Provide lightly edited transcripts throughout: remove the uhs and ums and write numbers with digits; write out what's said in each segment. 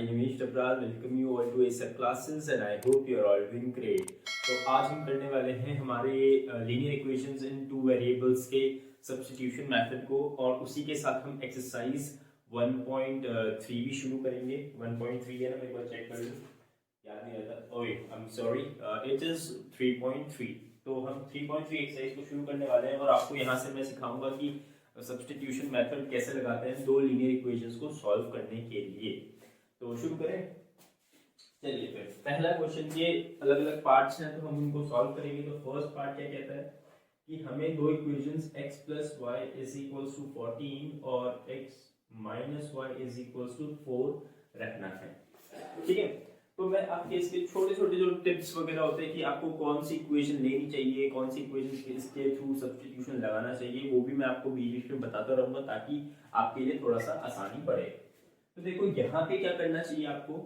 Nimesh Dabral, welcome you all to ASAP classes and I hope you are all doing great. तो आज हम करने वाले हैं हमारे लीनियर इक्वेशंस इन टू वेरिएबल्स के सब्स्टिट्यूशन मेथड को, और उसी के साथ हम एक्सरसाइज 1.3 भी शुरू करेंगे। 1.3 है ना, मेरे को चेक कर लो, याद नहीं रहता। ओए I am sorry, it is 3.3। तो हम 3.3 एक्सरसाइज को शुरू करने वाले हैं और आपको यहाँ से मैं सिखाऊंगा कि सब्स्टिट्यूशन मेथड कैसे लगाते हैं दो लीनियर इक्वेशंस को सॉल्व करने के लिए। तो शुरू करें, चलिए फिर पहला क्वेश्चन, ये अलग अलग पार्ट्स हैं तो हम उनको सॉल्व करेंगे। तो फर्स्ट पार्ट क्या कहता है कि हमें दो equations x plus y is equals to 14 और x minus y is equals to 4 रखना है। ठीक है, तो मैं आपके इसके छोटे छोटे जो टिप्स वगैरह होते हैं कि आपको कौन सी इक्वेशन लेनी चाहिए, कौन सी इक्वेशन इसके थ्रू सब्स्टिट्यूशन लगाना चाहिए, वो भी मैं आपको बीच में बताता रहूंगा ताकि आपके लिए थोड़ा सा आसानी पड़े। तो देखो यहाँ पे क्या करना चाहिए आपको,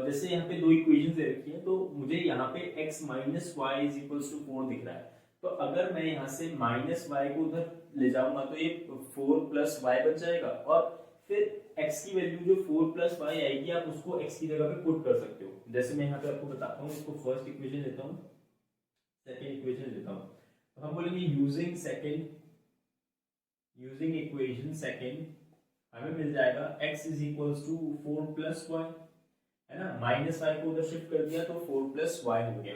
जैसे यहाँ पे दो इक्वेशन दे रखी है, तो मुझे यहाँ पे x minus y is equals to 4 दिख रहा है। तो अगर मैं यहाँ से माइनस वाई को उधर ले जाऊंगा तो ये 4 प्लस वाई बन जाएगा, और फिर x की वैल्यू जो 4 प्लस वाई आएगी आप उसको x की जगह पे पुट कर सकते हो। जैसे मैं यहाँ पे आपको बताता हूँ, इसको फर्स्ट इक्वेशन लेता हूँ, सेकेंड इक्वेशन लेता हूँ। तो हम बोलेंगे यूजिंग इक्वेशन सेकेंड हमें मिल जाएगा x is equals to 4 plus y, है ना। माइनस वाई को उधर शिफ्ट कर दिया तो 4 प्लस वाई हो गया।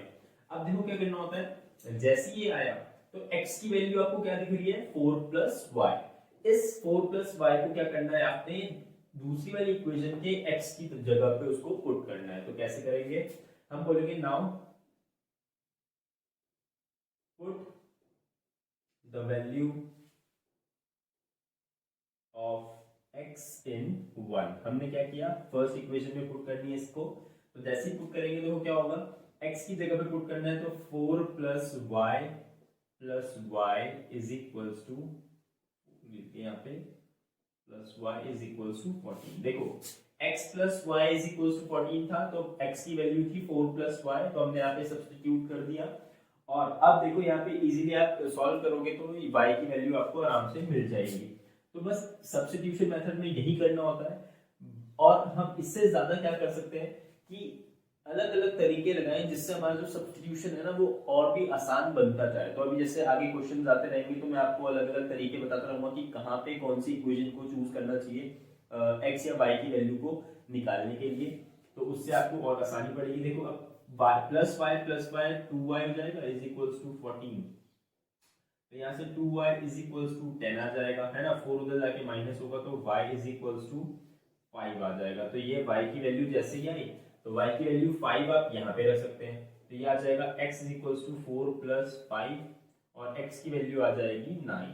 अब देखो क्या करना होता है, जैसे ये आया तो x की वैल्यू आपको क्या दिख रही है, 4 प्लस वाई। इस 4 प्लस वाई को क्या करना है, आपने दूसरी वाली इक्वेशन के x की जगह पे उसको पुट करना है। तो कैसे करेंगे, हम बोलेंगे now put the value of x in 1। हमने क्या किया, फर्स्ट इक्वेशन में पुट करनी है इसको। तो जैसे ही पुट करेंगे तो क्या होगा, x की जगह पे पुट करना है तो 4 plus y is equals to, यहाँ पे plus y is equals to 14। देखो x plus y is equals to 14 था, तो x की वैल्यू थी 4 प्लस वाई, तो हमने यहाँ पे सब्स्टिट्यूट कर दिया। और अब देखो यहाँ पे इजीली आप सॉल्व करोगे तो y की वैल्यू आपको आराम से मिल जाएगी। तो बस सब्स्टिट्यूशन मेथड में यही करना होता है। और हम इससे ज्यादा क्या कर सकते हैं कि अलग अलग तरीके लगाएं जिससे हमारा जो सब्स्टिट्यूशन है ना वो और भी आसान बनता जाए। तो अभी जैसे आगे क्वेश्चन आते रहेंगे तो मैं आपको अलग अलग तरीके बताता रहूंगा कि कहाँ पे कौन सी इक्वेशन को चूज करना चाहिए x या y की वैल्यू को निकालने के लिए, तो उससे आपको और आसानी पड़ेगी। देखो अब प्लस वाई 2y हो जाएगा इज इक्वल्स टू 14। तो यहाँ से 2y इज इक्वल्स टू 10 आ जाएगा, है ना। 4 उधर जाके माइनस होगा तो y इज इक्वल्स टू 5 आ जाएगा। तो ये y की वैल्यू जैसे ही आई तो y की वैल्यू 5 आप यहाँ पे रख सकते हैं। तो ये आ जाएगा x is equals to 4 plus 5 और x की वैल्यू आ जाएगी 9।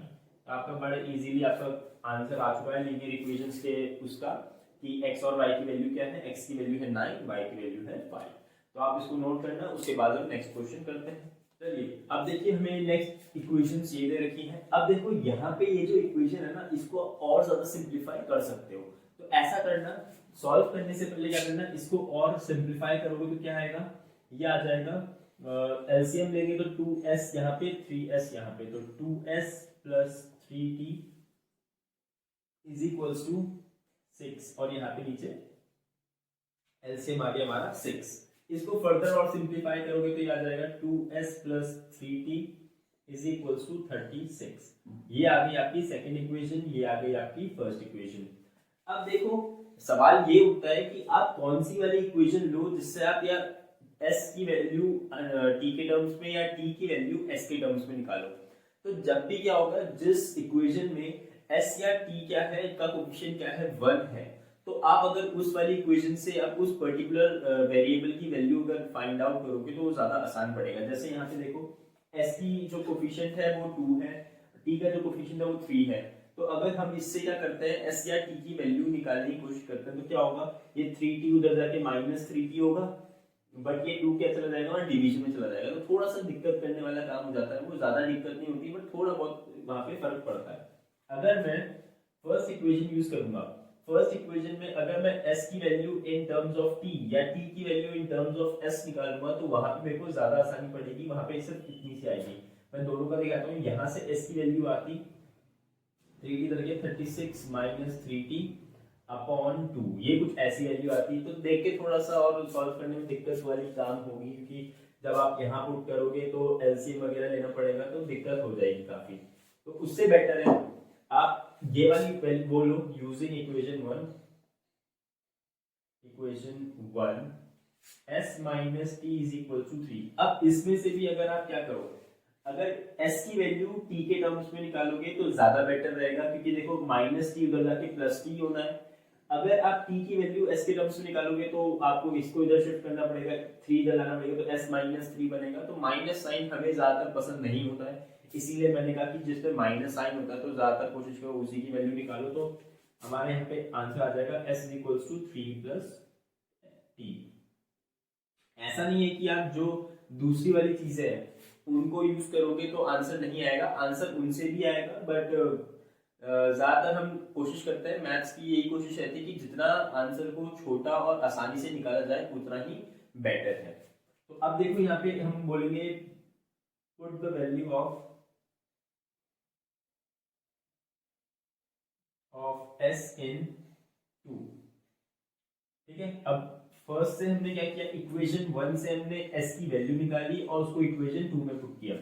तो आपका बड़ा इजीली आपका आंसर आ चुका है लीनियर इक्वेशंस के उसका कि x और y की वैल्यू क्या है, x की वैल्यू है 9, y की वैल्यू है 5। तो आप इसको नोट करना, उसके बाद हम नेक्स्ट क्वेश्चन करते हैं। चलिए अब देखिए हमें नेक्स्ट इक्वेशन ये दे रखी है। अब देखो यहाँ पे ये जो इक्वेशन है ना इसको और ज्यादा सिंप्लीफाई कर सकते हो। तो ऐसा करना, सॉल्व करने से पहले क्या करना, इसको और सिंप्लीफाई करोगे तो क्या आएगा, ये आ जाएगा एलसीएम लेंगे तो 2s यहाँ पे 3s यहाँ पे, तो 2s plus 3t is equals to 6 और यहाँ पे नीचे एलसीएम आ गया हमारा 6। इसको फर्दर और सिंप्लीफाई करोगे तो ये आ जाएगा 2s plus 3t is equals to 36। ये आ गई आपकी सेकंड इक्वेशन, ये आ गई आपकी फर्स्ट इक्वेशन। अब देखो सवाल ये उठता है कि आप कौन सी वाली इक्वेशन लो जिससे आप या s की वैल्यू t के टर्म्स में या t की वैल्यू s के टर्म्स में निकालो। तो जब भी क्या होगा, जिस इक्वेशन में s या t क्या है, इसका कोएफिशिएंट क्या है, 1 है, तो आप अगर उस वाली इक्वेशन से आप उस पर्टिकुलर वेरिएबल की वैल्यू अगर फाइंड आउट करोगे तो वो ज्यादा आसान पड़ेगा। जैसे यहाँ पे देखो s की जो कोएफिशिएंट है वो 2 है, t का जो कोएफिशिएंट है वो 3 है। तो अगर हम इससे क्या करते हैं, s या t की वैल्यू निकालने की कोशिश करते हैं तो क्या होगा, ये 3t उधर जाके माइनस 3t होगा, बट ये 2 क्या चला जाएगा और डिवीजन में चला जाएगा। तो थोड़ा सा दिक्कत करने वाला काम हो जाता है, वो ज्यादा दिक्कत नहीं होती बट थोड़ा बहुत वहां पे फर्क पड़ता है। अगर मैं फर्स्ट इक्वेशन यूज करूंगा, फर्स्ट इक्वेशन में अगर मैं s की value in terms of t या t की value in terms of s निकालूंगा तो वहां पे मेरे को ज्यादा आसानी पड़ेगी, वहां पे सिर्फ इतनी सी आएगी। मैं दोनों का दिखाता हूँ, यहाँ से s की वैल्यू आती 3t तरह 36 माइनस 3t अपॉन 2, ये कुछ ऐसी वैल्यू आती है। तो देख के थोड़ा सा और सॉल्व करने में दिक्कत वाली काम होगी, क्योंकि जब आप यहाँ पुट करोगे तो एलसीएम वगैरह लेना पड़ेगा, तो दिक्कत हो जाएगी काफी। तो उससे बेटर है आप ये वाली वैल्यू बोलो, using equation 1 s minus t is equal to 3। अब इसमें से भी अगर आप क्या करोगे, अगर s की वैल्यू t के टर्म्स में निकालोगे तो ज्यादा बेटर रहेगा, क्योंकि देखो माइनस टी उधर जाके प्लस टी होना है। अगर आप t की वैल्यू s के टर्म्स में निकालोगे तो आपको इसको इधर शिफ्ट करना पड़ेगा, 3 इधर लाना पड़ेगा, तो s माइनस 3 बनेगा। तो माइनस साइन हमें ज्यादातर पसंद नहीं होता है, इसीलिए मैंने कहा कि जिसमें माइनस साइन होता है तो ज्यादातर कोशिश करो उसी की वैल्यू निकालो। तो हमारे यहाँ पे आंसर आ जाएगा s is equal to 3 plus t. ऐसा नहीं है कि आप जो दूसरी वाली चीजें हैं उनको यूज करोगे तो आंसर नहीं आएगा, आंसर उनसे भी आएगा, बट ज्यादातर हम कोशिश करते हैं, मैथ्स की यही कोशिश रहती है कि जितना आंसर को छोटा और आसानी से निकाला जाए उतना ही बेटर है। तो अब देखो यहाँ पे हम बोलेंगे put the value of s इन 2। ठीक है, अब फर्स्ट से हमने क्या किया, इक्वेशन 1 से हमने s की वैल्यू निकाली और उसको इक्वेशन 2 में पुट किया।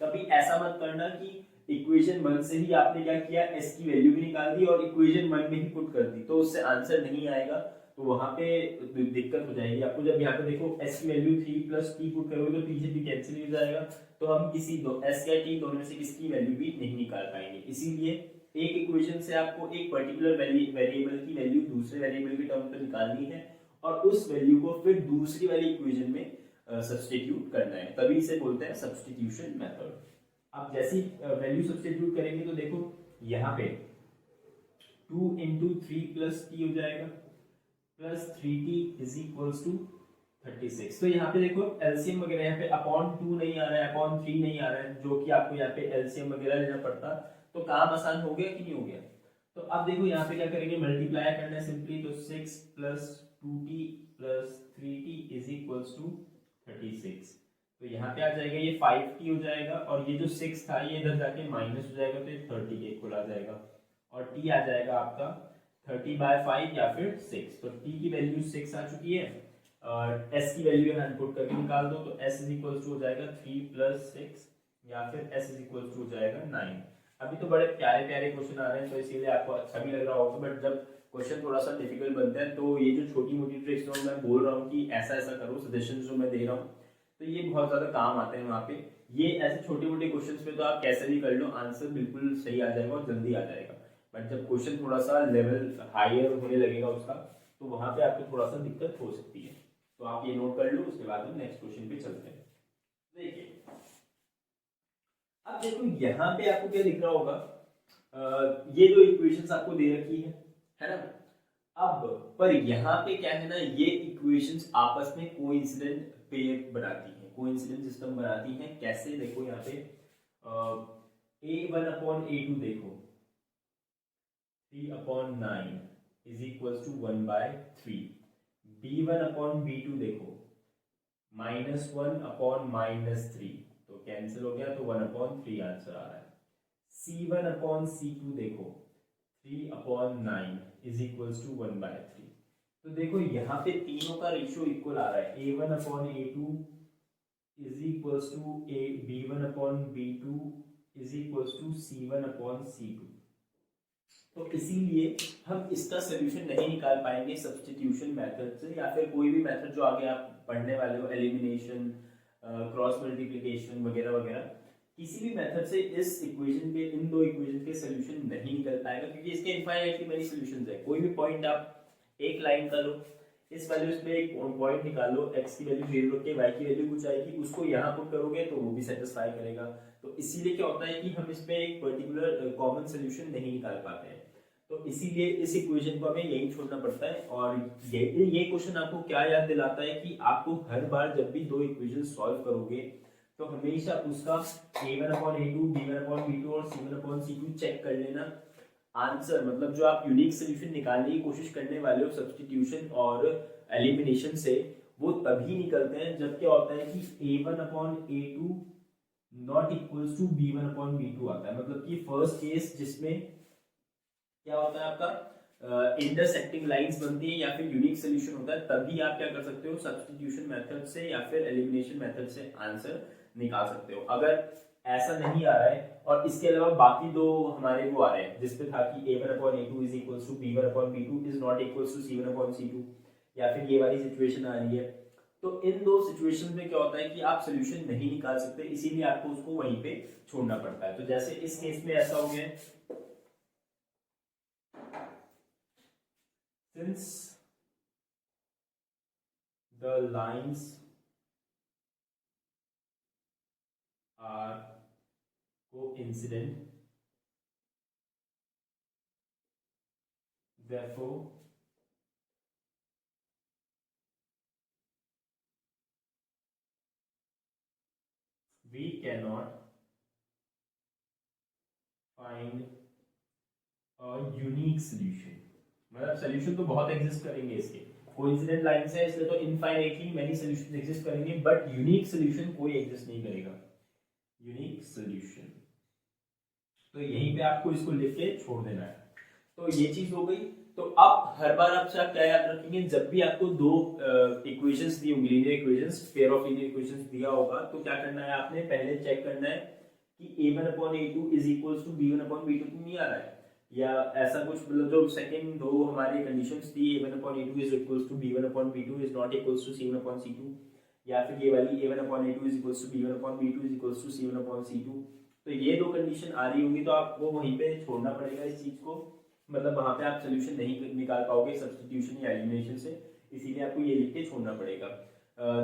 कभी ऐसा मत करना कि इक्वेशन 1 से ही आपने क्या किया, s की वैल्यू भी निकाल दी और इक्वेशन 1 में ही पुट कर दी, तो उससे आंसर नहीं आएगा, तो वहां पे दिक्कत हो जाएगी आपको। जब यहाँ पे देखो s की वैल्यू 3 प्लस t पुट करोगे तो पीछे भी कैंसिल हो जाएगा, तो हम किसी s या t दोनों में से किसकी वैल्यू भी नहीं निकाल पाएंगे। इसीलिए एक इक्वेशन से आपको एक पर्टिकुलर वेरिएबल की वैल्यू दूसरे वेरिएबल के टर्म पे निकालनी है और उस वैल्यू को फिर दूसरी वाली इक्वेशन में सब्स्टिट्यूट करना है, तभी इसे बोलते हैं सब्स्टिट्यूशन मेथड। आप जैसी वैल्यू सब्स्टिट्यूट करेंगे तो देखो यहाँ पे 2 इंटू 3 प्लस टी हो जाएगा plus 3t is equals to 36। तो यहाँ पे देखो एलसीएम वगैरह यहाँ पे अपॉन 2 नहीं आ रहा है, अपॉन 3 नहीं आ रहा है, जो कि आपको यहाँ पे एलसीएम वगैरह लेना पड़ता, तो काम आसान हो गया कि नहीं हो गया। तो अब देखो यहाँ पे क्या करेंगे, मल्टीप्लाई करना है सिंपली, तो 6 plus 2t plus 3t is equals to 36। तो यहाँ पे आ जाएगा ये 5t हो जाएगा और ये जो 6 था ये इधर जाके माइनस हो जाएगा, तो ये 30 के इक्वल आ जाएगा और t आ जाएगा आपका 30/5 या फिर 6। तो t की वैल्यू 6 आ चुकी है और s की वैल्यू यहाँ पुट करके निकाल दो, तो s इज इक्वल्स टू हो जाएगा 3 प्लस 6 या फिर s इज इक्वल्स टू हो जाएगा 9। अभी तो बड़े प्यारे प्यारे क्वेश्चन आ रहे हैं तो इसीलिए आपको अच्छा भी लग रहा होगा, बट जब क्वेश्चन थोड़ा सा डिफिकल्ट बनते हैं तो ये जो छोटी मोटी ट्रिक्स जो मैं बोल रहा हूँ कि ऐसा ऐसा करो, सजेशन जो मैं दे रहा हूँ, तो ये बहुत ज्यादा काम आते हैं वहाँ पे। ये ऐसे छोटे मोटे क्वेश्चन पे तो आप कैसे भी कर लो, आंसर बिल्कुल सही आ जाएगा और जल्दी आ जाएगा, बट जब क्वेश्चन थोड़ा सा लेवल हायर होने लगेगा उसका, तो वहां पे आपको थोड़ा सा दिक्कत हो सकती है। तो आप ये नोट कर लो, उसके बाद हम नेक्स्ट क्वेश्चन पे चलते हैं। देखिए अब देखो यहाँ पे आपको क्या दिख रहा होगा, ये दो इक्वेशंस आपको दे रखी है ना। अब पर यहाँ पे क्या है ना, ये इक्वेशंस आपस में कोइंसिडेंट पेयर बनाती हैं, कोइंसिडेंट सिस्टम बनाती हैं। कैसे, देखो यहाँ पे a1/a2 देखो 3/9 इज इक्वल टू 1/3। b1/b2 देखो -1/-3, तो कैंसिल हो गया, तो 1/3 आंसर आ रहा है। c1/c2 देखो 3/9 इज इक्वल टू 1/3। तो देखो यहाँ पे तीनों का रेशियो इक्वल आ रहा है, a1/a2 is equal to b1/b2 is equal to c1/c2। तो इसीलिए हम इसका सोल्यूशन नहीं निकाल पाएंगे सब्स्टिट्यूशन मेथड से, या फिर कोई भी मेथड जो आगे आप पढ़ने वाले हो, एलिमिनेशन, क्रॉस मल्टीप्लिकेशन वगैरह वगैरह, किसी भी मेथड से इस इक्वेशन के, इन दो इक्वेशन के सोल्यूशन नहीं निकल पाएगा, क्योंकि इसके इनफाइनाइटली मेनी सॉल्यूशंस है। कोई भी पॉइंट आप एक लाइन का लो, इस वैल्यूज में एक पॉइंट निकालो, x की वैल्यू 0 रख के y की वैल्यू कुछ आएगी, उसको यहाँ पुट करोगे तो वो भी सेटिस्फाई करेगा। तो इसीलिए क्या होता है कि हम इस पे एक पर्टिकुलर कॉमन सोल्यूशन नहीं निकाल पाते हैं, तो इसीलिए इस इक्वेशन को हमें यही छोड़ना पड़ता है। और ये क्वेश्चन आपको क्या याद दिलाता है कि आपको हर बार जब भी दो इक्वेशन सॉल्व करोगे तो हमेशा उसका a1/a2, b1/b2 और c1/c2 चेक कर लेना। आंसर मतलब जो आप यूनिक सोल्यूशन निकालने की कोशिश करने वाले हो सब्स्टिट्यूशन और एलिमिनेशन से, वो तभी निकलते हैं जब क्या होता है कि a1/a2 not equals to b1/b2 आता है। मतलब कि फर्स्ट केस जिसमें क्या होता है आपका, इंटरसेक्टिंग लाइंस बनती हैं या फिर यूनिक सोल्यूशन होता है, तभी आप क्या कर सकते हो, सब्स्टिट्यूशन मेथड से या फिर एलिमिनेशन मेथड से आंसर निकाल सकते हो। अगर ऐसा नहीं आ रहा है और इसके अलावा बाकी दो हमारे वो आ रहे हैं जिसपे था कि a1/a2 is equals to b1/b2 is not equals to c1/c2, या फिर ये वाली सिचुएशन आ रही है, तो इन दो सिचुएशन में क्या होता है कि आप सोल्यूशन नहीं निकाल सकते, इसीलिए आपको उसको वहीं पे छोड़ना पड़ता है। तो जैसे इस केस में ऐसा हो गया है, since the lines are coincident, therefore we cannot find a unique solution। मतलब सोल्यूशन तो बहुत एग्जिस्ट करेंगे इसके, कोइंसिडेंट लाइंस है इसलिए तो इनफाइनाइटली मेनी सॉल्यूशंस एग्जिस्ट करेंगे, बट यूनिक सॉल्यूशन कोई एग्जिस्ट नहीं करेगा, यूनिक सॉल्यूशन। तो यहीं पे आपको इसको लिख के छोड़ देना है। तो ये चीज हो गई। तो अब हर बार आपसे आप क्या याद रखेंगे, जब भी आपको दो इक्वेशंस दी होंगी, linear equations, pair of linear equations दिया होगा, तो क्या करना है, आपने पहले चेक करना है कि a1/a2 is equals to b1/b2 तो नहीं आ रहा है, या ऐसा कुछ, मतलब जो सेकंड दो हमारी कंडीशंस थी a1/a2 is equals to b1/b2 is not equals to c1/c2, या फिर ये वाली a1/a2 is equals to b1/b2 is equals to c1/c2, तो ये दो कंडीशन आ रही होंगी तो आपको वहीं पे छोड़ना पड़ेगा इस चीज को, मतलब वहां पे आप सोल्यूशन नहीं निकाल पाओगे सब्स्टिट्यूशन या एलिमिनेशन से, इसीलिए आपको ये लिख के छोड़ना पड़ेगा।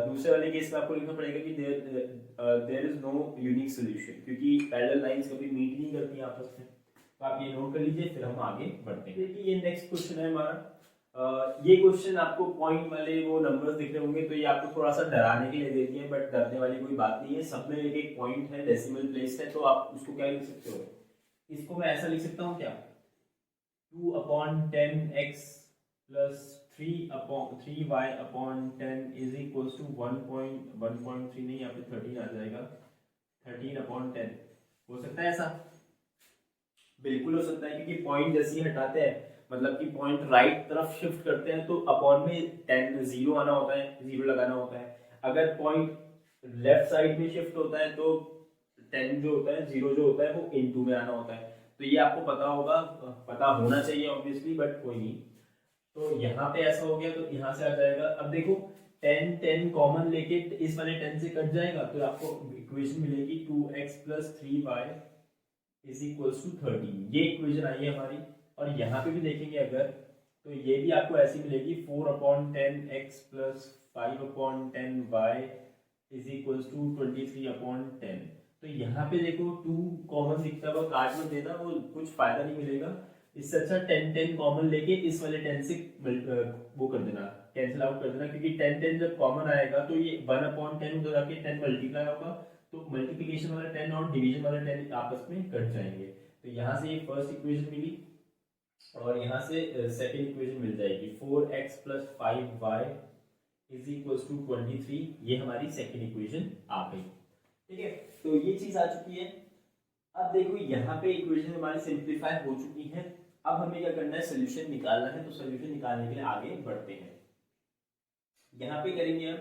दूसरे वाले केस में आपको लिखना पड़ेगा कि there is no unique solution, क्योंकि पैरेलल लाइंस कभी मीट नहीं करती आपस में। तो आप ये नोट कर लीजिए, फिर हम आगे बढ़ते हैं। देखिए ये नेक्स्ट क्वेश्चन है हमारा। ये क्वेश्चन आपको पॉइंट वाले वो नंबर्स दिख रहे होंगे, तो ये आपको थोड़ा सा डराने के लिए देती है, बट डरने वाली कोई बात नहीं है, सब में एक एक पॉइंट है, डेसिमल प्लेस है, तो आप उसको क्या लिख सकते हो, इसको मैं ऐसा लिख सकता हूँ क्या, 2/10x plus 3y/10 is equals to 1.3 नहीं, यहाँ पे 13 आ जाएगा, 13/10 हो सकता है ऐसा, बिल्कुल हो सकता है, क्योंकि पॉइंट जैसे ही हटाते हैं, मतलब कि पॉइंट राइट तरफ शिफ्ट करते हैं, तो अपॉन में 10 0 आना होता है, 0 लगाना होता है। अगर पॉइंट लेफ्ट साइड में शिफ्ट होता है तो 10 जो होता है, 0 जो होता है वो इनटू में आना होता है। तो ये आपको पता होगा, पता होना चाहिए ऑब्वियसली, बट कोई नहीं। तो यहाँ पे ऐसा हो गया, तो यहाँ से आ जाएगा। अब देखो 10 10 कॉमन लेके इस वाले 10 से कट जाएगा, तो आपको इक्वेशन मिलेगी 2x plus 3y is equals to 13। ये इक्वेशन आई है हमारी। और यहाँ पे भी देखेंगे अगर, तो ये भी आपको ऐसी मिलेगी 4/10x plus 5/10y is equals to 23/10। तो यहाँ पे देखो 2 कॉमन दिखता हुआ काट में देना, वो कुछ फायदा नहीं मिलेगा, इससे अच्छा 10 10 कॉमन लेके इस वाले 10 से वो कर देना, कैंसिल आउट कर देना, क्योंकि 10 10 जब कॉमन आएगा तो ये 1/10 उधर आके 10 मल्टीप्लाई होगा, तो मल्टीप्लिकेशन वाला 10 और डिवीजन वाला 10 आपस में कट जाएंगे। तो यहाँ से ये फर्स्ट इक्वेशन मिली और यहाँ से सेकंड इक्वेशन मिल जाएगी 4x plus 5y is equals to 23। ये हमारी सेकंड इक्वेशन आ गई, ठीक है। तो ये चीज आ चुकी है। अब देखो यहाँ पे इक्वेशन हमारी सिंप्लीफाई हो चुकी है। अब हमें क्या करना है, सोल्यूशन निकालना है। तो सोल्यूशन निकालने के लिए आगे बढ़ते हैं। यहाँ पे करेंगे हम।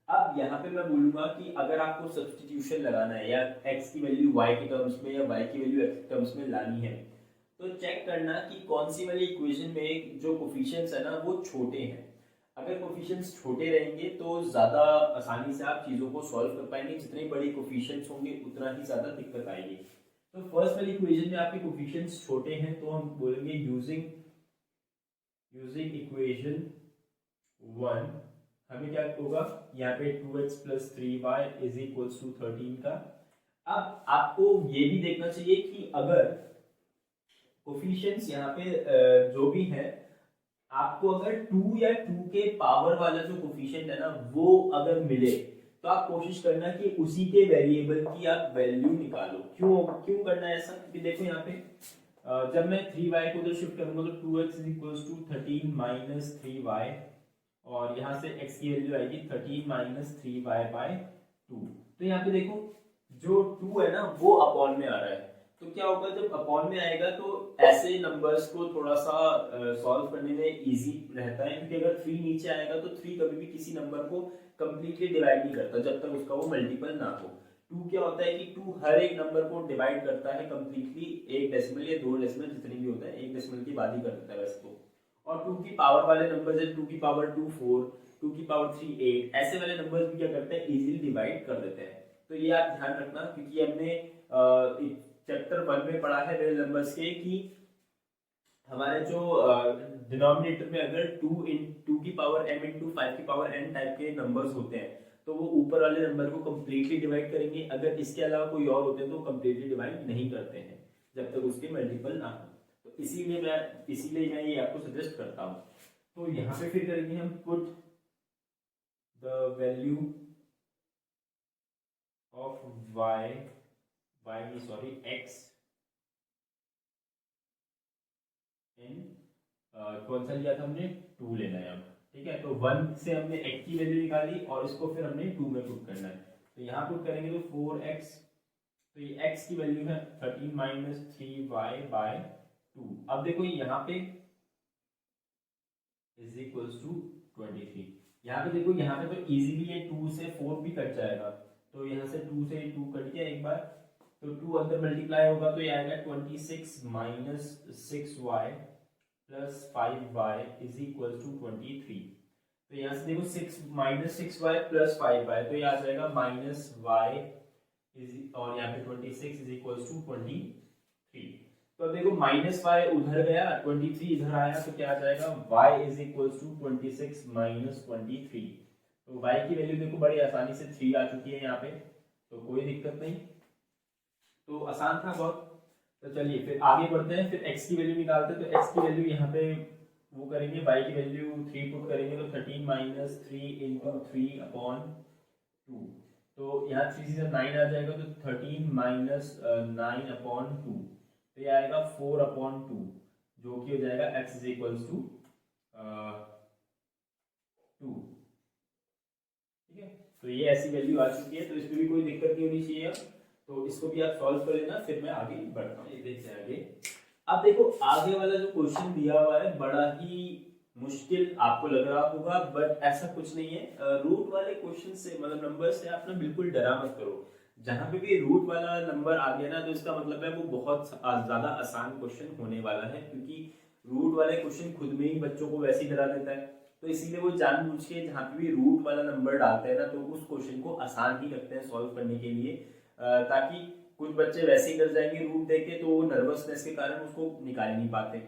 अब यहाँ पे मैं बोलूंगा कि अगर आपको सब्स्टिट्यूशन लगाना है या x की वैल्यू y के टर्म्स में या y की वैल्यू x के टर्म्स में लानी है, तो चेक करना कि कौन सी वाली इक्वेशन में जो कोफिशिएंट्स है ना वो छोटे हैं। अगर कोफिशिएंट्स छोटे रहेंगे तो ज़्यादा आसानी से आप चीज़ों को सॉल्व कर पाएंगे। जितने बड़े कोफिशिएंट्स होंगे उतना ही ज़्यादा दिक्कत आएगी। तो फर्स्ट वाली इक्वेशन में आपके कोफिशिएंट्स छोटे हैं, तो हम बोलेंगे यूजिंग इक्वेशन 1 हमें क्या होगा, यहाँ पे 2x plus 3y is equals to 13 का। अब आपको ये भी देखना चाहिए कि अगर कोफिशिएंट्स यहाँ पे जो भी है, आपको अगर 2 या 2 के पावर वाला जो कोफिशिएंट है ना वो अगर मिले, तो आप कोशिश करना कि उसी के वेरिएबल की आप वैल्यू निकालो। क्यों करना है ऐसा, क्योंकि देखो यहाँ पे जब मैं 3y को उधर शिफ्ट करूंगा तो 2x is equals to 13 minus 3y, और यहाँ से x की वैल्यू आएगी 13 माइनस 3y बाय 2। तो यहाँ पे देखो जो 2 है ना वो अपॉन में आ रहा है, तो क्या होगा जब अपॉन में आएगा तो ऐसे नंबर्स को थोड़ा सा सॉल्व करने में इजी रहता है, क्योंकि अगर 3 नीचे आएगा तो 3 कभी भी किसी नंबर को कंप्लीटली डिवाइड नहीं करता जब तक उसका वो मल्टीपल ना हो। 2 क्या होता है कि 2 हर एक नंबर को डिवाइड करता है कंप्लीटली, एक डेसिमल या 2 डेसिमल जितनी भी होता है, एक डेसिमल की बात ही कर देता है वैसे तो। और 2 की पावर वाले नंबर जैसे 2 की पावर 2 4, 2 की पावर 3 8, ऐसे वाले नंबर्स भी क्या करते हैं इजीली डिवाइड कर देते हैं। तो ये आप ध्यान रखना, क्योंकि हमने चैप्टर 1 में पढ़ा है रियल नंबर्स के कि हमारे जो डिनोमिनेटर में अगर 2 की पावर m इंटू 5 की पावर n टाइप के नंबर्स होते हैं तो वो ऊपर वाले नंबर को कंप्लीटली डिवाइड करेंगे, अगर इसके अलावा कोई और होते हैं तो कंप्लीटली डिवाइड नहीं करते हैं जब तक उसके मल्टीपल ना हो। तो इसीलिए मैं ये आपको सजेस्ट करता हूँ। तो यहाँ पे फिर करेंगे हम put the value of x इन कौन सा लिया था हमने, 2 लेना है अब, ठीक है। तो 1 से हमने x की वैल्यू निकाली और इसको फिर हमने 2 में पुट करना है। तो यहाँ पुट करेंगे तो 4x, तो ये x की वैल्यू है 13 माइनस 3y बाय 2। अब देखो यहाँ पे इज इक्वल्स टू 23। यहाँ पे देखो, यहाँ पे तो इजीली ये 2 से 4 भी कट जाएगा, तो यहाँ से 2 से 2 कट गया एक बार, तो 2 अंदर मल्टीप्लाई होगा तो ये आएगा 26 minus 6y plus 5y is equal to 23। तो यहाँ से देखो 6 माइनस 6y प्लस 5y, तो ये आ जाएगा माइनस y इज, और यहाँ पे 26 इज इक्वल टू 23। तो अब देखो माइनस y उधर गया, 23 इधर आया, तो क्या आ जाएगा y is equal to 26 minus 23। तो y की वैल्यू देखो बड़ी आसानी से 3 आ चुकी है यहाँ पे, तो कोई दिक्कत नहीं, तो आसान था बहुत। तो चलिए फिर आगे बढ़ते हैं, फिर x की वैल्यू निकालते हैं। तो x की वैल्यू यहाँ पे वो करेंगे, y की वैल्यू 3 पुट करेंगे तो 13 माइनस 3 इंटू 3 अपॉन 2, तो यहाँ 3 से 9 आ जाएगा, तो 13 माइनस 9 अपॉन 2, तो ये आएगा 4 अपॉन 2, जो कि हो जाएगा x इज इक्वल्स टू 2, ठीक है। तो ये ऐसी वैल्यू आ चुकी है, तो इसमें भी कोई दिक्कत नहीं होनी चाहिए। तो इसको भी आप सॉल्व कर लेना, फिर मैं आगे बढ़ता हूँ। देखते हैं आगे। अब देखो आगे वाला जो क्वेश्चन दिया हुआ है बड़ा ही मुश्किल आपको लग रहा होगा, बट ऐसा कुछ नहीं है। रूट वाले क्वेश्चन से, मतलब नंबर से आप ना बिल्कुल डरा मत करो। जहां पे भी रूट वाला नंबर आ गया ना, तो इसका मतलब है वो बहुत ज्यादा आसान क्वेश्चन होने वाला है, क्योंकि रूट वाले क्वेश्चन खुद में ही बच्चों को वैसे ही डरा देता है। तो इसीलिए वो जानबूझ के जहाँ पे भी रूट वाला नंबर डालते हैं ना, तो उस क्वेश्चन को आसान ही रखते हैं सॉल्व करने के लिए, ताकि कुछ बच्चे वैसे ही डर जाएंगे रूट देख के, तो वो नर्वसनेस के कारण उसको निकाल नहीं पाते।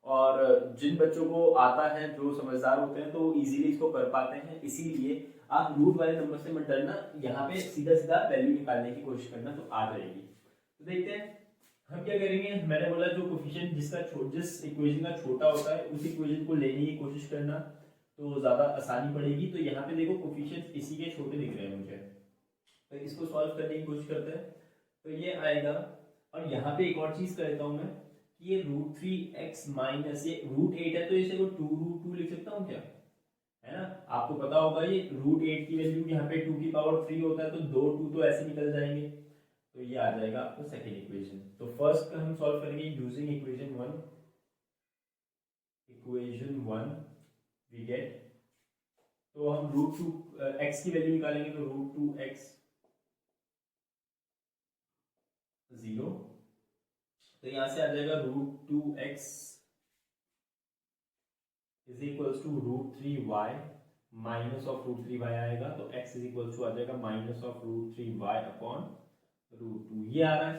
और जिन बच्चों को आता है, जो समझदार होते हैं, तो वो इजीली इसको कर पाते हैं। इसीलिए आप रूट वाले नंबर से मत डरना, यहाँ पे सीधा सीधा वैल्यू निकालने की कोशिश करना, तो आ जाएगी। तो देखते हैं हम क्या करेंगे। मैंने बोला जो कोफिशिएंट जिस इक्वेशन का छोटा होता है उस इक्वेशन को लेने की कोशिश करना, तो ज्यादा आसानी पड़ेगी। तो यहाँ पे देखो कोफिशिएंट इसी के छोटे दिख रहे हैं मुझे, तो इसको सॉल्व करने की कोशिश करते हैं। तो ये आएगा, और यहाँ पे एक और चीज कर देता हूँ मैं कि ये √3x माइनस ये √8 है, तो इसे को 2√2 लिख सकता हूँ क्या, है ना। आपको पता होगा ये √8 की वैल्यू यहाँ पे 2 की पावर 3 होता है, तो 2 2 तो ऐसे निकल जाएंगे, तो ये आ जाएगा आपको सेकेंड इक्वेशन। तो फर्स्ट का हम सॉल्व करेंगे यूजिंग इक्वेशन 1 वी गेट, तो हम √2 x की वैल्यू निकालेंगे, तो √2x 0, तो यहां से आ जाएगा √2x is equals to √3y minus of √3y आएगा, तो x इज इक्वल्स टू आ जाएगा माइनस ऑफ √3y अपॉन √2, ये आ रहा है।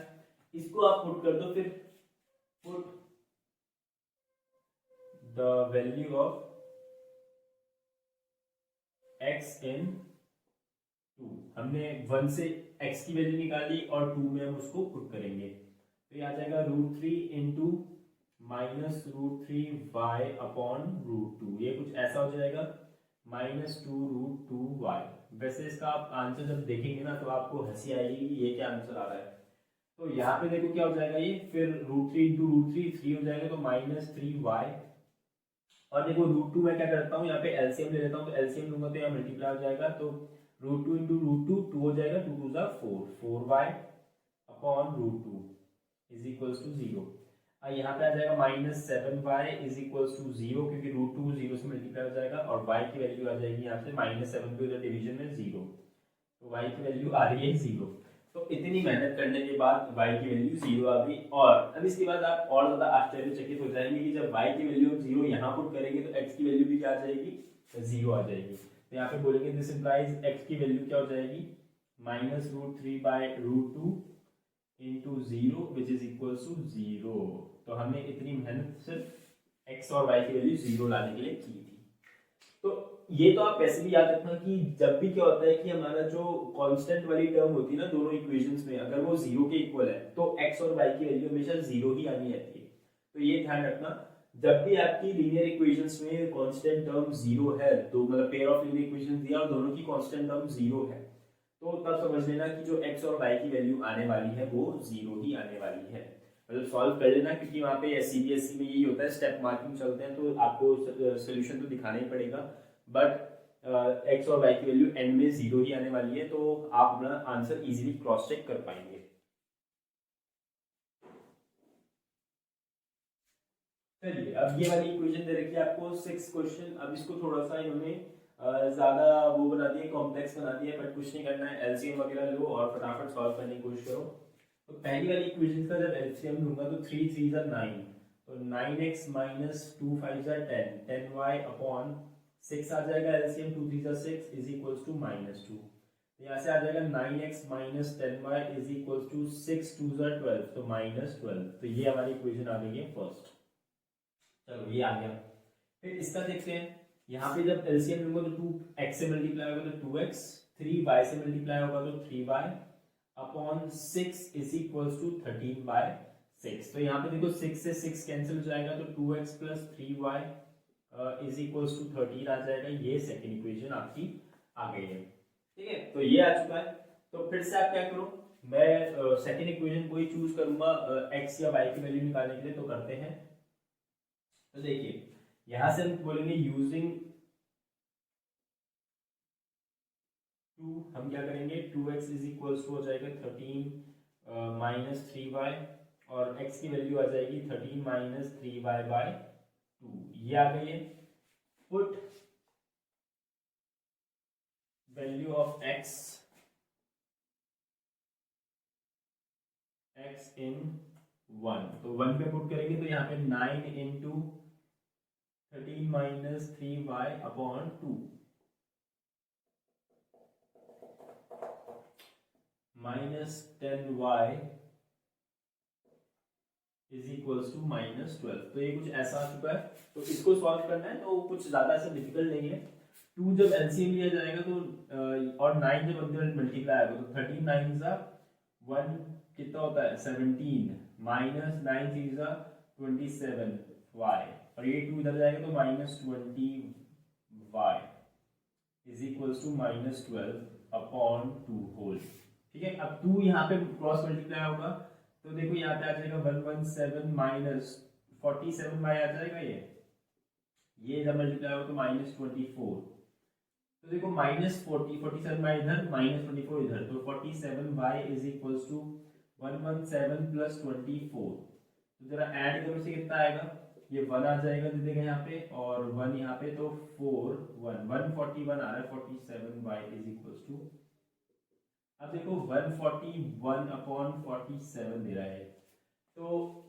इसको आप पुट कर दो, फिर put the value of x इन 2, हमने 1 से x की वैल्यू निकाली और 2 में हम उसको पुट करेंगे, तो ये आ जाएगा √3 इंटू माइनस √3y अपॉन √2, ये कुछ ऐसा हो जाएगा -2√2y। वैसे इसका आप आंसर जब देखेंगे ना तो आपको हंसी आएगी ये क्या आंसर आ रहा है। तो यहाँ पे देखो क्या हो जाएगा, ये फिर √3 इंटू √3 3 हो जाएगा, तो -3y, और देखो √2 मैं क्या करता हूँ यहाँ पे एलसीएम ले लेता हूँ, तो एलसीएम लूंगा तो यहाँ मल्टीप्लाई हो जाएगा, तो √2 इंटू √2 2 हो जाएगा, 2 2 4 4y upon √2, is equals to 0। यहाँ पे आ जाएगा -7y इज इक्वल्स टू 0, क्योंकि √2 0 से मल्टीप्लाई हो जाएगा और y की वैल्यू आ जाएगी यहाँ से -7 के उधर डिवीजन में 0, तो y की वैल्यू आ रही है 0। तो इतनी मेहनत करने के बाद y की वैल्यू 0 आ गई। और अब इसके बाद आप और ज्यादा आश्चर्यचकित हो जाएंगे कि जब y की वैल्यू 0 यहाँ पुट करेंगे तो x की वैल्यू भी क्या आ जाएगी, 0 आ जाएगी। तो यहाँ पे बोलेंगे दिस इंप्लाइज x की वैल्यू क्या हो जाएगी, -√3/√2 into 0 which is equals to 0। तो हमने इतनी मेहनत सिर्फ x और y की वैल्यू 0 लाने के लिए की थी। तो ये तो आप वैसे भी याद रखना कि जब भी क्या होता है कि हमारा जो कांस्टेंट वाली टर्म होती है ना दोनों इक्वेशंस में, अगर वो 0 के इक्वल है तो x और y की वैल्यू हमेशा 0 ही आनी रहती है। तो ये ध्यान रखना, जब भी आपकी लीनियर इक्वेशंस में कांस्टेंट टर्म 0 है, तो मतलब पेयर ऑफ लीनियर इक्वेशंस दिया और दोनों की कांस्टेंट टर्म 0 है, तो तब समझ लेना कि जो x और y की वैल्यू आने वाली है वो 0 ही आने वाली है। मतलब सॉल्व कर लेना, क्योंकि वहाँ पे सीबीएसई में यही होता है, स्टेप मार्किंग चलते हैं तो आपको सोल्यूशन तो दिखाना ही पड़ेगा, बट x और y की वैल्यू एंड में 0 ही आने वाली है, तो आप अपना आंसर इजीली क्रॉस चेक कर पाएंगे। चलिए अब ये वाली इक्वेशन दे रखी है आपको 6 क्वेश्चन। अब इसको थोड़ा सा इन्होंने ज्यादा वो बना दिया, कॉम्प्लेक्स बना दिया, बट कुछ नहीं करना है, एलसीएम वगैरह लो और फटाफट सॉल्व करने की कोशिश करो। तो पहली वाली इक्वेशन का जब एलसीएम लूंगा तो 3 3 9, तो 9x - 2 5 10, 10y अपॉन 6 आ जाएगा, एलसीएम 2 3 6 इज इक्वल्स टू -2। तो यहाँ से आ जाएगा 9x - 10y is equals to 6 2 12, तो -12। तो ये हमारी इक्वेशन आ गई है फर्स्ट। चलो ये आ गया। फिर इसका देखते हैं, यहाँ पे जब एलसीएम लूंगा तो 2x से मल्टीप्लाई होगा तो 2x, 3y से मल्टीप्लाई होगा तो 3y upon 6 is equals to 13/6। तो यहाँ पे देखो 6 से 6 कैंसिल हो जाएगा तो 2x + 3y is equals to 13 आ जाएगा। ये सेकंड इक्वेशन आपकी आ गई है, ठीक है। तो ये आ चुका है। तो फिर से आप क्या करो, मैं सेकंड इक्वेशन को ही चूज करूंगा x या y की वैल्यू निकालने के लिए। तो करते हैं, तो देखिए यहां से हम बोलेंगे यूजिंग 2, हम क्या करेंगे 2x इज इक्वल्स टू हो जाएगा 13 - 3y और x की वैल्यू आ जाएगी 13 - 3y/2। ये आ गई है। पुट वैल्यू ऑफ x इन 1, तो 1 पे पुट करेंगे तो यहाँ पे 9 × 13 - 3y upon 2 -10y is equals to -12। तो ये कुछ ऐसा आ चुका है। तो इसको सॉल्व करना है तो कुछ ज्यादा ऐसा डिफिकल्ट नहीं है। 2 जब एलसीएम लिया जाएगा तो और 9 जब अंदर मल्टीप्लाई होगा तो 13 9 सा 1 कितना होता है 17 -9 3 सा 27y और ये 2 इधर जाएगा तो -20y is equals to -12 upon 2 whole. ठीक है। अब 2 यहाँ पे क्रॉस मल्टीप्लाई होगा तो देखो यहाँ पे आ जाएगा 117 - 47y आ जाएगा। ये जब मल्टीप्लाई होगा तो -24, तो देखो -40 47y इधर -24 इधर, तो 47y इज इक्वल्स टू 117 + 24। तो जरा ऐड करो से कितना आएगा, ये 1 आ जाएगा दे देगा यहाँ पे और 1 यहाँ पे, तो 4 1 141 आ रहा है। 47y इज इक्वल्स टू, अब देखो 141 अपॉन 47 दे रहा है, तो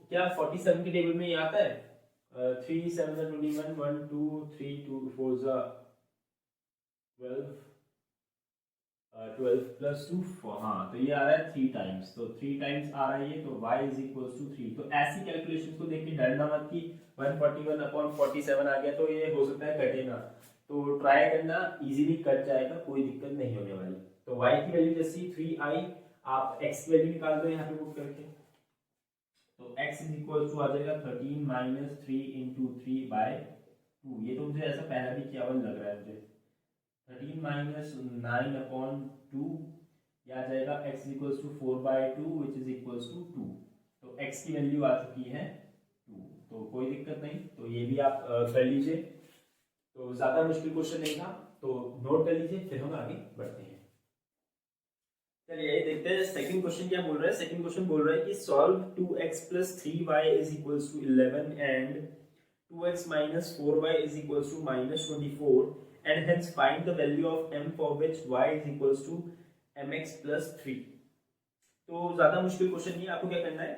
क्या 47 के टेबल में ये आता है 3 7 21 1 2 3 2 4 12 12 + 2 4, हाँ तो ये आ रहा है 3 टाइम्स, तो 3 टाइम्स आ रहा है ये, तो y इज इक्वल्स टू 3। तो ऐसी कैलकुलेशंस को देख के डरना मत कि 141 अपॉन 47 आ गया तो ये हो सकता है कटे ना, तो ट्राई करना, इजीली कट जाएगा, कोई दिक्कत नहीं होने वाली। तो y की वैल्यू जैसी 3i, आप x की वैल्यू निकाल दो यहाँ पे पुट करके, तो x इज इक्वल टू आ जाएगा 13 - 3 × 3/2। ये तो मुझे ऐसा पहला भी किया हुआ लग रहा है मुझे। 13 - 9 अपॉन 2, यह आ जाएगा x equals to 4/2 which is equals to 2। तो x की वैल्यू आ चुकी है 2, तो कोई दिक्कत नहीं, तो ये भी आप कर लीजिए। तो ज़्यादा मुश्किल क्वेश्चन नहीं था, तो नोट कर लीजिए, फिर हम आगे बढ़ते हैं। चलिए ये देखते हैं सेकंड क्वेश्चन क्या बोल रहा है। सेकंड क्वेश्चन बोल रहा है कि solve 2x + 3y = 11 and 2x - 4y = -24 and hence find the value of m for which y = mx + 3। तो ज्यादा मुश्किल क्वेश्चन नहीं है, आपको क्या करना है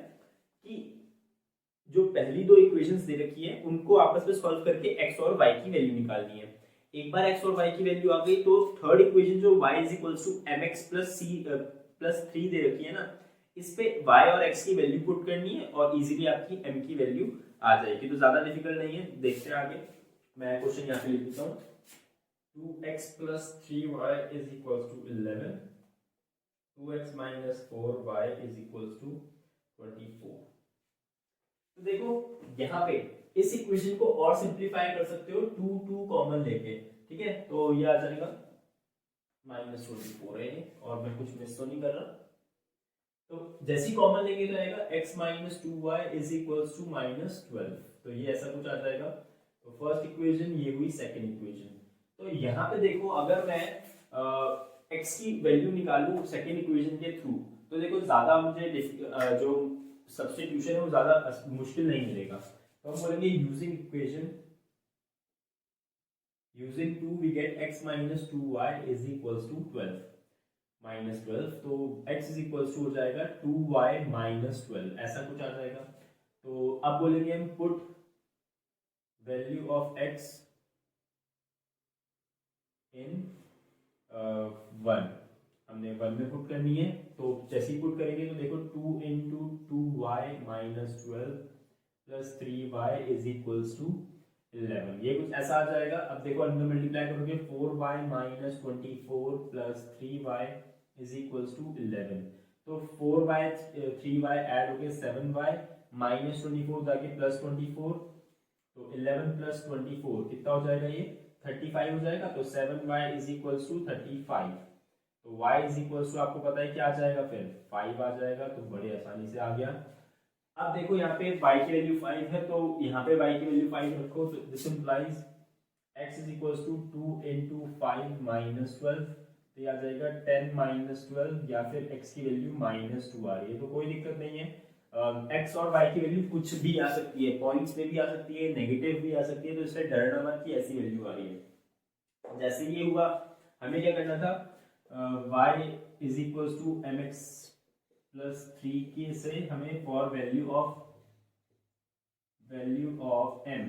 कि जो पहली दो इक्वेशंस दे रखी है उनको आपस में सॉल्व करके x और y की वैल्यू निकालनी है। एक बार x और y की वैल्यू आ गई तो थर्ड इक्वेशन जो y = mx + 3 दे रखी है ना, इस पे y और x की वैल्यू पुट करनी है और इजीली आपकी m की वैल्यू आ जाएगी। तो ज्यादा डिफिकल्ट नहीं है, देखते हैं आगे। मैं क्वेश्चन यहाँ पे लिख देता हूँ। 2x + 3y = 11, 2x - 4y = 24। तो देखो यहाँ पे इस इक्वेशन को और सिंपलीफाई कर सकते हो 2 कॉमन लेके, ठीक है। तो ये आ जाएगा -24 है और मैं कुछ मिस तो नहीं कर रहा। तो जैसी कॉमन लेंगे तो आएगा x - 2y = -12। तो ये ऐसा कुछ आ जाएगा। तो फर्स्ट इक्वेशन ये हुई, सेकंड इक्वेशन। तो यहाँ पे देखो अगर मैं x की वैल्यू निकालूं सेकंड इक्वेशन के थ्रू, तो देखो ज्यादा मुझे जो सब्स्टिट्यूशन है वो ज्यादा मुश्किल नहीं मिलेगा। तो हम बोलेंगे using equation using 2 we get x - 2y = 12 -12। तो x हो जाएगा 2y - 12, ऐसा कुछ आ जाएगा। तो अब बोलेंगे हम पुट वैल्यू ऑफ x इन 1, हमने 1 में पुट करनी है। तो जैसे ही पुट करेंगे तो देखो 2 × 2y - 12 + 3y = 11, ये कुछ ऐसा आ जाएगा। अब देखो अंदर मल्टीप्लाई करोगे 4y - 24 + 3y = 11। तो 4y 3y ऐड हो गए 7y -24 जाके +24, तो 11 + 24 कितना हो जाएगा, ये 35 हो जाएगा। तो 7y = 35। तो y आपको पता है क्या आ जाएगा, फिर 5 आ जाएगा। तो बड़े आसानी से आ गया। अब देखो यहाँ पे y की वैल्यू 5 है, तो यहाँ पे y की वैल्यू 5 रखो। तो दिस इंप्लाइज x = 2 × 5 - 12, तो ये आ जाएगा 10 - 12, या फिर x की वैल्यू -2 आ रही है। तो कोई दिक्कत नहीं है, x और y की वैल्यू कुछ भी आ सकती है, पॉइंट्स में भी आ सकती है, नेगेटिव भी आ सकती है। तो इससे डरना मत कि ऐसी वैल्यू आ रही है। जैसे ये हुआ, हमें क्या करना था, y = mx + 3 के से हमें फॉर वैल्यू ऑफ m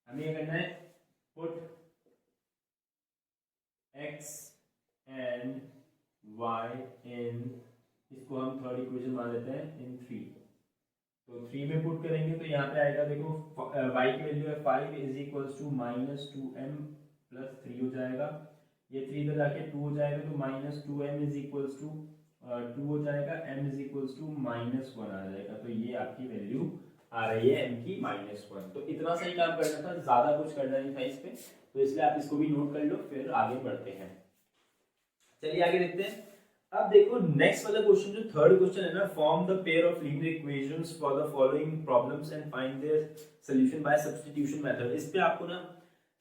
हमें क्या करना है, पुट x एंड y इन, इसको हम थर्ड इक्वेशन मान लेते हैं, इन 3। तो 3 में पुट करेंगे तो यहाँ पे आएगा, देखो y की वैल्यू है 5 = -2m + 3 हो जाएगा। ये 3 इधर जाके 2 हो जाएगा, तो -2m = 2 हो जाएगा, m = -1 आ जाएगा। तो ये आपकी वैल्यू आ रही है m की -1। तो इतना सही काम करना था, ज्यादा कुछ करना नहीं था इस पे। तो इसलिए आप इसको भी नोट कर लो, फिर आगे बढ़ते हैं। चलिए आगे देखते हैं। अब देखो नेक्स्ट वाला क्वेश्चन, जो थर्ड क्वेश्चन है ना, form the pair of linear equations for the following problems and find their solution bye substitution method. इस पे आपको ना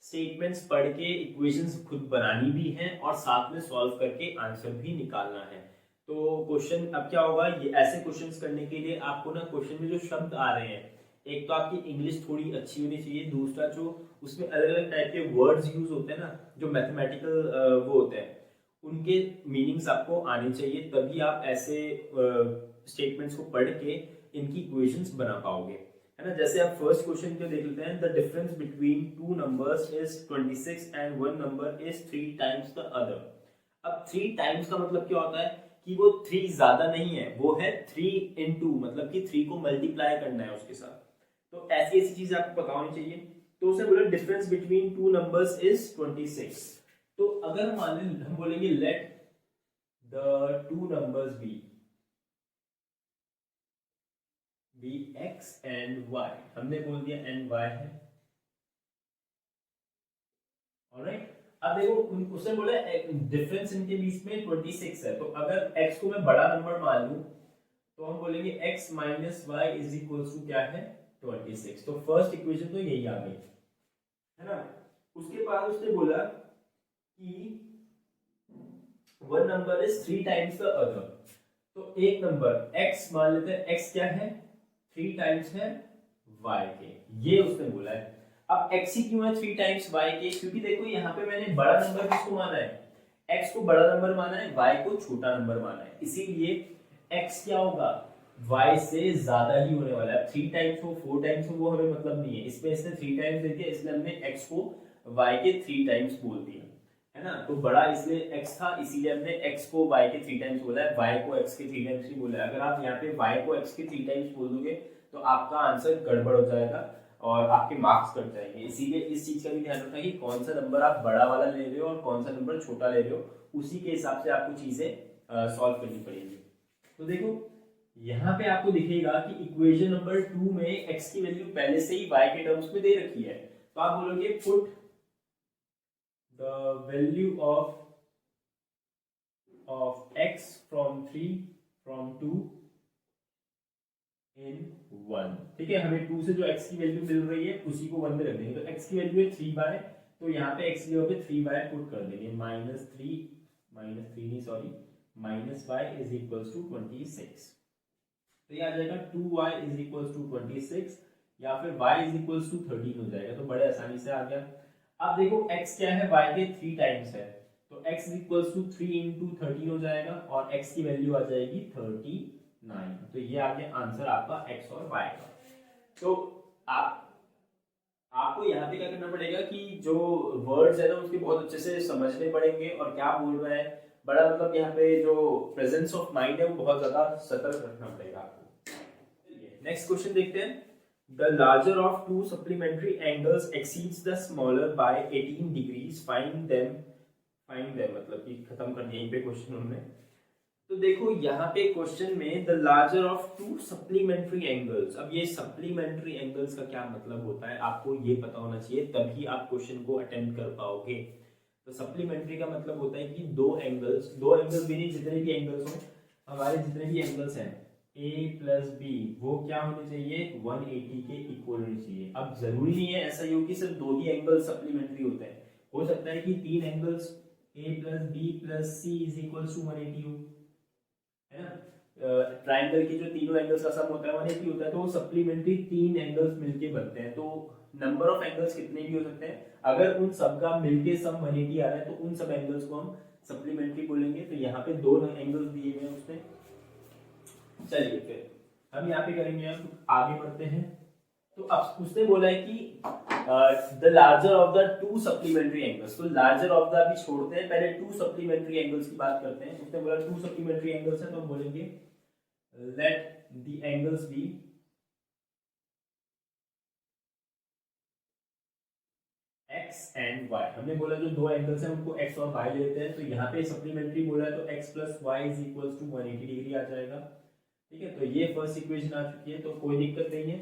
स्टेटमेंट्स पढ़ के इक्वेशंस खुद बनानी भी है और साथ में सॉल्व करके आंसर भी निकालना है। तो क्वेश्चन अब क्या होगा, ये ऐसे क्वेश्चंस करने के लिए आपको ना क्वेश्चन में जो शब्द आ रहे हैं, एक तो आपकी इंग्लिश थोड़ी अच्छी होनी चाहिए, दूसरा जो उसमें अलग अलग टाइप के वर्ड्स यूज होते हैं ना, जो मैथमेटिकल वो होते हैं, उनके मीनिंग्स आपको आने चाहिए, तभी आप ऐसे स्टेटमेंट्स को पढ़ के इनकी इक्वेशंस बना पाओगे, है ना। जैसे आप फर्स्ट क्वेश्चन को देख लेते हैं, the difference between two numbers इज 26 and one number is 3 times the other. अब 3 टाइम्स का मतलब क्या होता है कि वो 3 ज्यादा नहीं है, वो है 3 into, मतलब कि 3 को मल्टीप्लाई करना है उसके साथ। तो ऐसी ऐसी चीजें आपको पता होनी चाहिए। तो उसने बोला डिफरेंस बिटवीन टू नंबर्स इज 26। तो अगर मान लें हम बोलेंगे let the two numbers be x and y, हमने बोल दिया एंड y है, ऑलराइट। अब देखो उसने बोला डिफरेंस इनके बीच में 26 है, तो अगर x को मैं बड़ा नंबर मान लूं तो हम बोलेंगे x - y = क्या है, 26। तो फर्स्ट इक्वेशन तो यही आ गई, है ना। उसके बाद उसने बोला कि one number is 3 times the other, तो एक नंबर x मान लेते हैं, x क्या है 3 टाइम्स है y के, ये उसने बोला है। अब x ही क्यों है 3 टाइम्स y के, क्योंकि देखो यहाँ पे मैंने बड़ा नंबर किसको माना है, x को बड़ा नंबर माना है, y को छोटा नंबर माना है, इसीलिए x क्या होगा y से ज्यादा ही होने वाला है। 3 टाइम्स हो 4 टाइम्स हो वो हमें मतलब नहीं है, इसमें इसने 3 टाइम्स दे दिया, इसलिए हमने x को y के 3 टाइम्स बोल दिया है ना। तो बड़ा इसलिए x था, इसीलिए हमने x को y के 3 टाइम्स बोला है, y को x के 3 टाइम्स नहीं बोला है। अगर आप यहाँ पे y को x के 3 टाइम्स बोल दोगे तो आपका आंसर गड़बड़ हो जाएगा और आपके मार्क्स कट जाएंगे। इसीलिए इस चीज का भी ध्यान रखना कि कौन सा नंबर आप बड़ा वाला ले रहे हो और कौन सा नंबर छोटा ले रहे हो, उसी के हिसाब से आपको चीजें सॉल्व करनी पड़ेगी। तो देखो यहाँ पे आपको दिखेगा कि इक्वेशन नंबर 2 में x की वैल्यू पहले से ही y के टर्म्स में दे रखी है, तो आप बोलोगे put the value of x from 3 from 2 इन 1। ठीक है, हमें 2 से जो x की वैल्यू मिल रही है उसी को 1 में रख देंगे। तो x की वैल्यू है 3y, तो यहाँ पे x की जगह पे 3y पुट कर देंगे, minus y is equals to 26। तो ये आ जाएगा 2y इज इक्वल्स टू 26 या फिर y इज इक्वल्स टू 13 हो जाएगा। तो बड़े आसानी से आ गया। अब देखो x क्या है, y के 3 टाइम्स है, तो x is equals to 3 into 13 हो जाएगा और x की वैल्यू आ जाएगी 39। तो ये आ गया आंसर आपका x और y का। तो आपको यहाँ पे क्या करना पड़ेगा कि जो वर्ड्स है ना उसके बहुत अच्छे से समझने पड़ेंगे और क्या बोल रहा है बड़ा, मतलब यहाँ पे जो प्रेजेंस ऑफ माइंड है वो बहुत ज्यादा सतर्क रखना पड़ेगा आपको। नेक्स्ट क्वेश्चन देखते हैं। The larger of two supplementary angles exceeds the smaller by 18 degrees. Find them मतलब कि खत्म कर दिया पे क्वेश्चन हमने। तो देखो यहाँ पे क्वेश्चन में the larger of to supplementary angles, अब ये सप्लीमेंट्री एंगल्स का क्या मतलब होता है आपको ये पता होना चाहिए, तभी आप क्वेश्चन को अटेम्प्ट कर पाओगे। तो सप्लीमेंट्री का मतलब होता है कि दो एंगल्स भी नहीं, जितने भी एंगल्स हो, हमारे जितने भी एंगल्स हैं a प्लस बी वो क्या होने चाहिए 180 के इक्वल होने चाहिए। अब जरूरी नहीं है ऐसा ही हो कि सिर्फ दो ही एंगल्स सप्लीमेंट्री होते हैं, हो सकता है कि तीन angles a plus B plus C is equal to 180 हो, है ना। ट्राइंगल के जो तीनों एंगल्स का सम होता है 180 होता है, तो सप्लीमेंट्री तीन एंगल्स मिलके बनते हैं। तो नंबर ऑफ एंगल्स कितने भी हो सकते हैं, अगर उन सब का मिलके सम 180 आ रहा है तो उन सब एंगल्स को हम सप्लीमेंट्री बोलेंगे। तो यहाँ पे दो एंगल्स दिए हुए हैं उसमें। चलिए फिर हम यहाँ पे करेंगे, हम आगे बढ़ते हैं। तो अब उसने बोला है कि the larger of the two supplementary angles, तो लार्जर ऑफ द अभी छोड़ते हैं, पहले टू सप्लीमेंट्री एंगल्स की बात करते हैं। उसने बोला टू सप्लीमेंट्री एंगल्स है, तो हम बोलेंगे let the angles B x and y। हमने बोला जो दो एंगल्स हैं उनको x और y लेते हैं, तो यहाँ पे सप्लीमेंट्री बोला है तो x plus y is equal to 180 degree आ जाएगा। ठीक है, तो ये फर्स्ट इक्वेशन आ चुकी है, तो कोई दिक्कत नहीं है।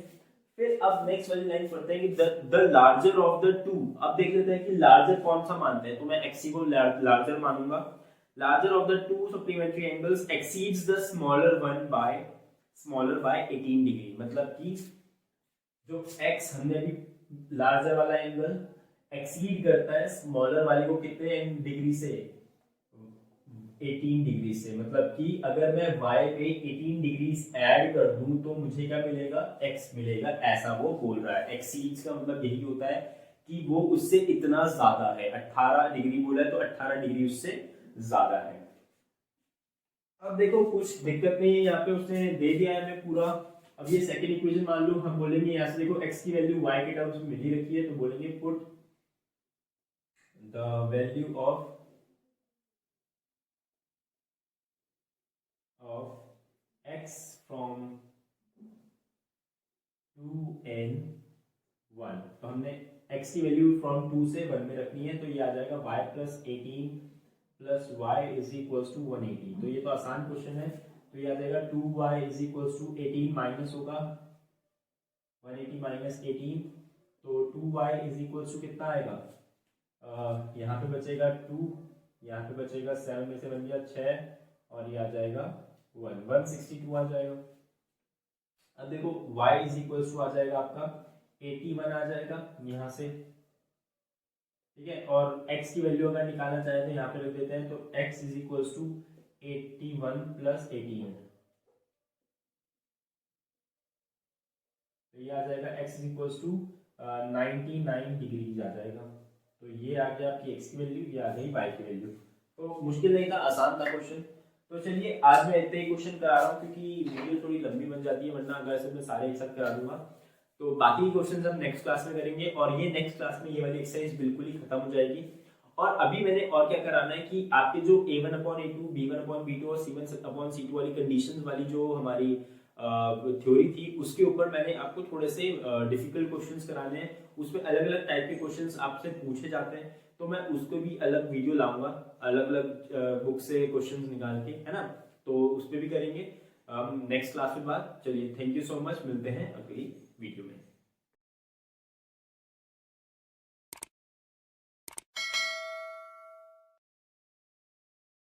फिर अब नेक्स्ट वाली लाइन पढ़ते हैं कि the larger of the two. अब देख लेते हैं कि लार्जर कौन सा मानते हैं, तो मैं x को लार्जर मानूंगा। Larger of the two supplementary angles exceeds the smaller one by 18 degree, मतलब कि जो x हमने अभी लार्जर वाला एंगल एक्सीड करता है स्मॉलर वाले को कितने डिग्री से 18 डिग्री से, मतलब कि अगर मैं y पे 18 डिग्री ऐड कर दूं तो मुझे क्या मिलेगा x मिलेगा, ऐसा वो बोल रहा है। एक्सीड्स का मतलब यही होता है कि वो उससे इतना ज्यादा है, 18 डिग्री बोला है तो 18 डिग्री उससे ज्यादा है। अब देखो कुछ दिक्कत नहीं है, यहाँ पे उसने दे दिया है हमें पूरा। अब ये सेकंड इक्वेशन मान लो, हम बोलेंगे यहाँ से देखो x की वैल्यू y के टर्म्स में मिल ही रखी है, तो बोलेंगे put the value of x from 2 n 1। तो हमने x की वैल्यू फ्रॉम 2 से 1 में रखनी है, तो ये आ जाएगा y plus 18 plus y is equals to 180। तो ये तो आसान क्वेश्चन है, तो ये आ जाएगा 2y is equals to 18 minus होगा 180 माइनस 18, तो 2y इज इक्वल्स टू कितना आएगा, यहाँ पे बचेगा 2, यहाँ पे बचेगा 7 में से बन गया 6 और ये आ जाएगा 162 आ जाएगा। अब देखो y इज इक्वल्स टू आ जाएगा आपका 81 आ जाएगा यहाँ से। ठीक है। और x की वैल्यू अगर निकालना चाहे तो यहाँ पे रख देते हैं, तो x is equals to 81 plus 18, तो ये आ जाएगा x is equals to 99 degrees आ जाएगा। तो ये आ गया आपकी x की वैल्यू, ये आ गई y की वैल्यू। तो मुश्किल नहीं था, आसान था क्वेश्चन। तो चलिए आज मैं इतने ही क्वेश्चन करा रहा हूँ क्योंकि वीडियो थोड़ी लंबी बन जाती है, वरना अगर से मैं सारे एक साथ करा दूंगा। तो बाकी क्वेश्चन हम नेक्स्ट क्लास में करेंगे, और ये नेक्स्ट क्लास में ये वाली एक्सरसाइज बिल्कुल ही खत्म हो जाएगी। और अभी मैंने और क्या कराना है कि आपके जो a1/a2, b1/b2 और c1/c2 वाली कंडीशंस वाली जो हमारी थ्योरी थी, उसके ऊपर मैंने आपको थोड़े से डिफिकल्ट क्वेश्चंस कराने हैं। उसमें अलग अलग टाइप के क्वेश्चंस आपसे पूछे जाते हैं, तो मैं उसको भी अलग वीडियो लाऊंगा, अलग अलग बुक से क्वेश्चंस निकाल के, है ना। तो उस पर भी करेंगे नेक्स्ट क्लास में बात। चलिए, थैंक यू सो मच, मिलते हैं अगली वीडियो में।